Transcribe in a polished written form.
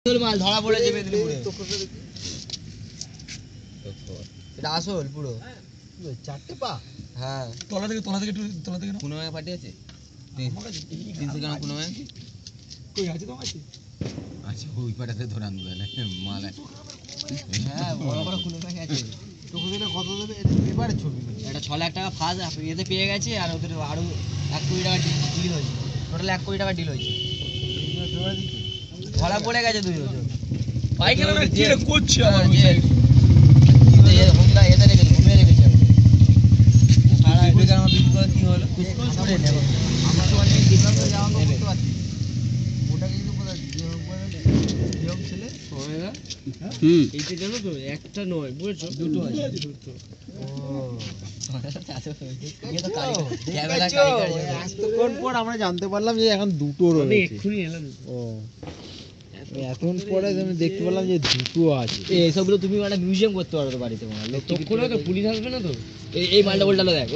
মাল ধরা পড়েছে মেদিনীপুরে। এটা আসল পুরো চারটে পা। হ্যাঁ তলা থেকে কোনো ভাগে পাঠিয়েছে 300 কেন কোনো ভাগে কই আছে তোমার কাছে? আচ্ছা ওই পাটাতে ধরে আনবে মাল। হ্যাঁ বড় বড় কোনো ভাগে আছে। তোকে দিলে কত দেবে? এটা পেপারে ছবি, এটা 6 লাখ টাকা ফার্স্ট এতে পেয়ে গেছে, আর ওদের আরো 1 কোটি টাকা ডিল হয়েছে। টোটাল 1 কোটি টাকা ডিল হয়েছে। ধরা পড়ে গেছে 2 জন। বাইকে না কি করছে আমার হোমলা এতে রেখেছে, ঘুমিয়ে রেখেছে। সারা এটা আমার বিক্রি করে কি হলো? বিস্কুট করে নেব আমরা তো অনেক ডিফারেন্স যাওয়া করতে পারছি। ওটা কিন্তু কোথায় নিয়ম ছেলে সোমেদা। এইটা জানো তো একটা নয় বুঝছো, দুটো আছে দুটো। ও এতক্ষণ পর আমরা জানতে পারলাম যে এখন দুটো রয়েছে। এক্ষুনি এলাম। ও এতক্ষণ পরে আমি দেখতে পেলাম যে দুটো আছে। এইসবগুলো তুমি একটা মিউজিয়াম করতে পারো তো বাড়িতে। তখন তো পুলিশ আসবে না তো? এই মালটা উল্টালো দেখ।